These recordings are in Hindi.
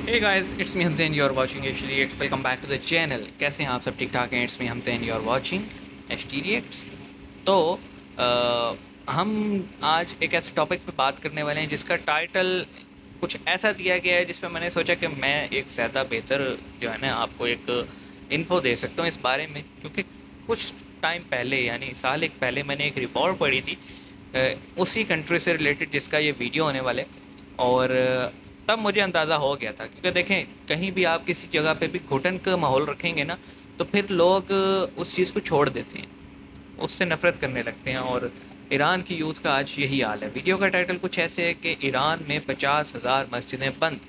Hey guys, it's me Hamzain, you are watching H T Reacts. Welcome back to the channel. कैसे हैं आप सब? ठीक ठाक हैं? It's me Hamzain, you are watching H T Reacts. तो हम आज एक ऐसे टॉपिक पे बात करने वाले हैं जिसका टाइटल कुछ ऐसा दिया गया है जिसमें मैंने सोचा कि मैं एक ज़्यादा बेहतर जो है ना आपको एक इन्फो दे सकता हूँ इस बारे में, क्योंकि कुछ टाइम पहले यानी साल एक पहले मैंने एक रिपोर्ट पढ़ी थी उसी कंट्री से रिलेटेड जिसका ये वीडियो होने वाले। और तब मुझे अंदाज़ा हो गया था, क्योंकि देखें कहीं भी आप किसी जगह पे भी घुटन का माहौल रखेंगे ना, तो फिर लोग उस चीज़ को छोड़ देते हैं, उससे नफ़रत करने लगते हैं। और ईरान की यूथ का आज यही हाल है। वीडियो का टाइटल कुछ ऐसे है कि ईरान में 50,000 मस्जिदें बंद,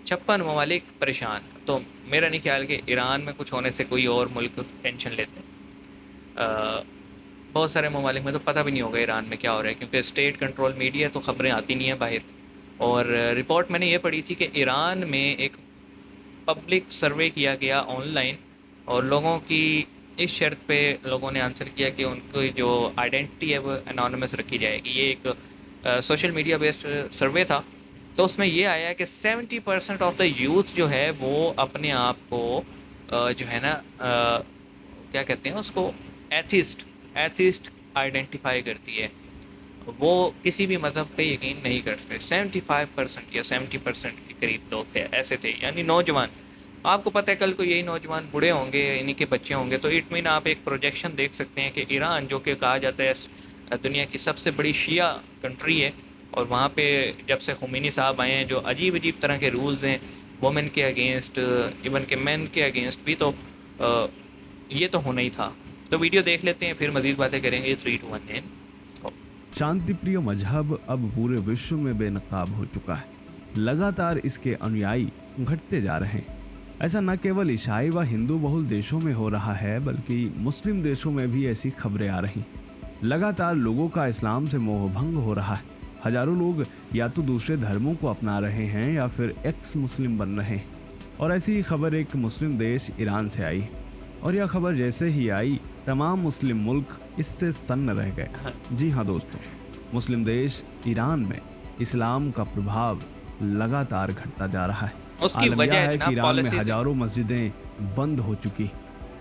56 ममालिक परेशान। तो मेरा नहीं ख्याल कि ईरान में कुछ होने से कोई और मुल्क टेंशन लेते हैं। बहुत सारे ममालिक में तो पता भी नहीं होगा ईरान में क्या हो रहा है, क्योंकि स्टेट कंट्रोल मीडिया तो ख़बरें आती नहीं है बाहर। और रिपोर्ट मैंने ये पढ़ी थी कि ईरान में एक पब्लिक सर्वे किया गया ऑनलाइन, और लोगों की इस शर्त पे लोगों ने आंसर किया कि उनकी जो आइडेंटिटी है वो एनोनिमस रखी जाएगी। ये एक सोशल मीडिया बेस्ड सर्वे था। तो उसमें ये आया कि 70% ऑफ द यूथ जो है वो अपने आप को जो है ना क्या कहते हैं उसको, एथिस्ट एथिस्ट आइडेंटिफाई करती है। वो किसी भी मज़हब पे यकीन नहीं कर सकते। 75% या 70% के करीब लोग थे, ऐसे थे, यानी नौजवान। आपको पता है कल को यही नौजवान बूढ़े होंगे, इन्हीं के बच्चे होंगे, तो इट मीन आप एक प्रोजेक्शन देख सकते हैं कि ईरान, जो कि कहा जाता है दुनिया की सबसे बड़ी शिया कंट्री है, और वहाँ पे जब से खुमैनी साहब आए हैं, जो अजीब अजीब तरह के रूल्स हैं वुमेन के अगेंस्ट, इवन के मैन के अगेंस्ट भी, तो ये तो होना ही था। तो वीडियो देख लेते हैं, फिर मज़ीद बातें करेंगे। 3 2 1 एंड शांतिप्रिय मजहब अब पूरे विश्व में बेनकाब हो चुका है। लगातार इसके अनुयायी घटते जा रहे हैं। ऐसा न केवल ईसाई व हिंदू बहुल देशों में हो रहा है, बल्कि मुस्लिम देशों में भी ऐसी खबरें आ रही। लगातार लोगों का इस्लाम से मोहभंग हो रहा है। हजारों लोग या तो दूसरे धर्मों को अपना रहे हैं या फिर एक्स मुस्लिम बन रहे हैं। और ऐसी ही खबर एक मुस्लिम देश ईरान से आई, और यह खबर जैसे ही आई तमाम मुस्लिम मुल्क इससे सन्न रह गए। जी हाँ दोस्तों, मुस्लिम देश ईरान में इस्लाम का प्रभाव लगातार घटता जा रहा है। उसकी आलम वजह यह है है कि जनाब ईरान में पॉलिसीज़। हजारों मस्जिदें बंद हो चुकी।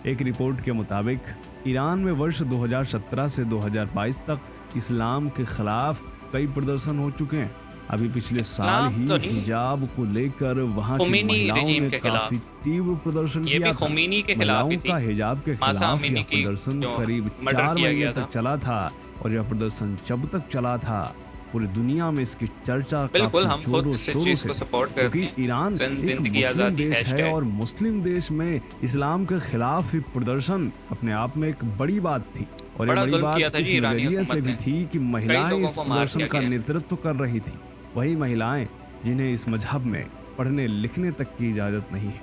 एक रिपोर्ट के मुताबिक ईरान में वर्ष 2017 से 2022 तक इस्लाम के खिलाफ कई प्रदर्शन हो चुके हैं। अभी पिछले साल इस्लाम ही तो नहीं, हिजाब को लेकर वहां की खुमैनी महिलाओं रेजीम ने के काफी खिलाफ। तीव्र प्रदर्शन ये भी किया था। खुमैनी के खिलाफ ही महिलाओं थी। का हिजाब के मासा खिलाफ अमीनी यह की प्रदर्शन जो करीब मर्डर 4 किया महीने गया तक था। चला था, और यह प्रदर्शन जब तक चला था पूरी दुनिया में इसकी चर्चा बिल्कुल, काफी हम खुद जोरों इस शोरों चीज़ से को थी, सपोर्ट करते क्योंकि हैं। ईरान एक जिंदगी मुस्लिम आज़ादी देश है, हैशटैग। और मुस्लिम देश में इस्लाम के खिलाफ ही प्रदर्शन अपने आप में एक बड़ी बात थी। और यह बड़ा बड़ी जुल्म किया बात था इस जी ईरानी नजरिए से हुकूमत भी ने। थी कि कई महिलाएं लोगों इस को मार प्रदर्शन दिया का गया। नेतृत्व कर रही थी। वही महिलाएं जिन्हें इस मजहब में पढ़ने लिखने तक की इजाजत नहीं है।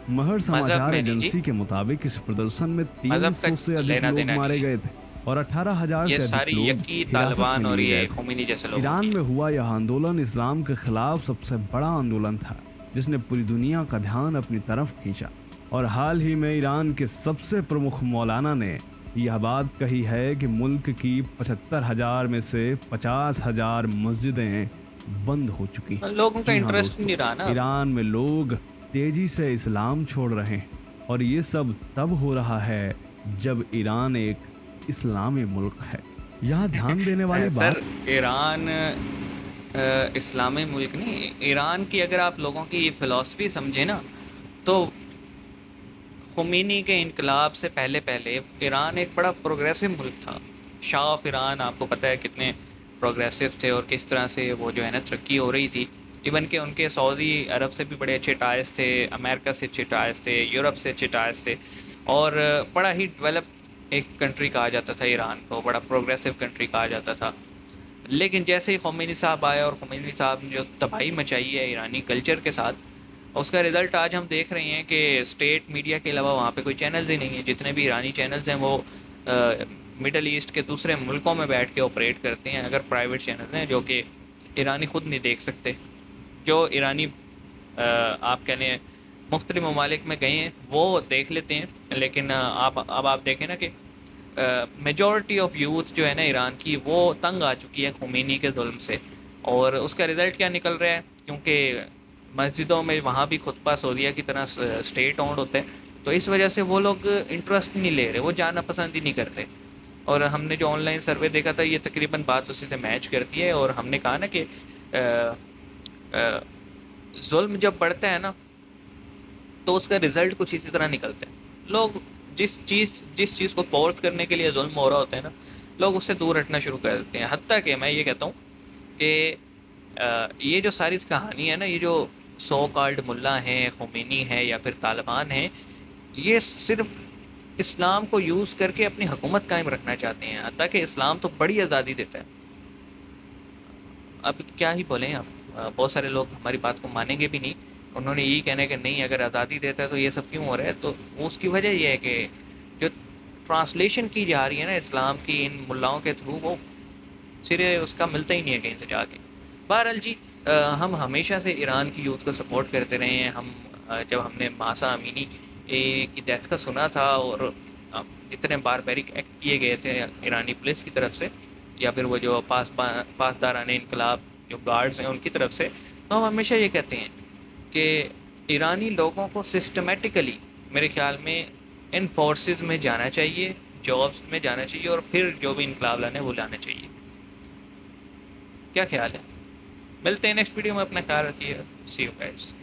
महर मज़हब समाचार में नहीं जी, एजेंसी के मुताबिक इस प्रदर्शन में मज़हब 300 से का अधिक लेना लोग देना नहीं मारे है। गए थे, और 18,000 ये से अधिक सारी लोग यकी हिरासत में तालिबान और लिए गए ये थे। खुमैनी जैसे लोगों ईरान की में है। हुआ यह आंदोलन इस्लाम के खिलाफ सबसे बड़ा आंदोलन था, जिसने पूरी दुनिया का ध्यान अपनी तरफ खींचा। और हाल ही में ईरान के सबसे प्रमुख मौलाना ने यह बात कही है कि मुल्क की 75,000 में से 50,000 मस्जिदें बंद हो चुकी। लोगों का जी हाँ इंटरेस्ट दोस्तों, नहीं रहा ना अब। ईरान में लोग तेजी से इस्लाम छोड़ रहे हैं, और ये सब तब हो रहा है जब ईरान एक इस्लामी मुल्क है। यहाँ ध्यान देने वाली बात, सर, ईरान इस्लामी मुल्क नहीं। ईरान की अगर आप लोगों की ये फ़िलासफ़ी समझे ना, तो खुमैनी के इनकलाब से पहले पहले ईरान एक बड़ा प्रोग्रेसिव मुल्क था। शाह ऑफ ईरान आपको पता है कितने प्रोग्रेसिव थे, और किस तरह से वो जो है ना तरक्की हो रही थी। इवन के उनके सऊदी अरब से भी बड़े अच्छे टाइज थे, अमेरिका से अच्छे टाइज थे, यूरोप से अच्छे टाइज थे, और बड़ा ही डेवलप एक कंट्री कहा जाता था ईरान को, बड़ा प्रोग्रेसिव कंट्री कहा जाता था। लेकिन जैसे ही खुमैनी साहब आए, और खुमैनी साहब ने जो तबाही मचाई है ईरानी कल्चर के साथ, उसका रिज़ल्ट आज हम देख रहे हैं कि स्टेट मीडिया के अलावा वहाँ पे कोई चैनल्स ही नहीं हैं। जितने भी ईरानी चैनल्स हैं वो मिडल ईस्ट के दूसरे मुल्कों में बैठ के ऑपरेट करते हैं। अगर प्राइवेट चैनल्स हैं जो कि ईरानी ख़ुद नहीं देख सकते, जो ईरानी आप कह लें मुख्तलिफ ममालिक में गए हैं वो देख लेते हैं। लेकिन अब आप देखें ना कि मेजॉरिटी ऑफ यूथ जो है ना ईरान की, वो तंग आ चुकी है खुमैनी के जुल्म से। और उसका रिज़ल्ट क्या निकल रहा है, क्योंकि मस्जिदों में वहाँ भी खुतबा सऊदीया की तरह स्टेट ओन्ड होते हैं, तो इस वजह से वो लोग इंटरेस्ट नहीं ले रहे, वो जाना पसंद ही नहीं करते। और हमने जो ऑनलाइन सर्वे देखा था, ये तकरीबन बात उसी से मैच करती है। और हमने कहा ना कि जुल्म जब बढ़ता है ना, तो उसका रिजल्ट कुछ इसी तरह निकलता है। लोग जिस चीज़ को फोर्स करने के लिए जुल्म हो रहा होता है ना, लोग उससे दूर हटना शुरू कर देते हैं। हत्ता कि मैं ये कहता हूँ कि ये जो सारी कहानी है ना, ये जो सो कॉल्ड मुल्ला हैं, खुमैनी है या फिर तालिबान हैं, ये सिर्फ इस्लाम को यूज़ करके अपनी हुकूमत कायम रखना चाहते हैं। हत्ता कि इस्लाम तो बड़ी आज़ादी देता है। अब क्या ही बोलें अब, बहुत सारे लोग हमारी बात को मानेंगे भी नहीं। उन्होंने यही कहना है कि नहीं, अगर आज़ादी देता है तो ये सब क्यों हो रहा है। तो वो उसकी वजह ये है कि जो ट्रांसलेशन की जा रही है ना इस्लाम की इन मुल्लाओं के थ्रू, वो सिरे उसका मिलता ही नहीं है कहीं से जाके। बहरहाल जी, हम हमेशा से ईरान की यूथ को सपोर्ट करते रहे हैं। हम जब हमने मासा अमीनी की डेथ का सुना था, और जितने बारबैरिक एक्ट किए गए थे ईरानी पुलिस की तरफ से, या फिर वो जो पासदारान इनकलाब जो गार्ड्स हैं उनकी तरफ से, तो हम हमेशा ये कहते हैं कि ईरानी लोगों को सिस्टमेटिकली, मेरे ख्याल में, इन फोर्सेस में जाना चाहिए, जॉब्स में जाना चाहिए, और फिर जो भी इनकलाब लाना है वो लाना चाहिए। क्या ख्याल है? मिलते हैं नेक्स्ट वीडियो में, अपना ख्याल रखिए। सी यू गाइस।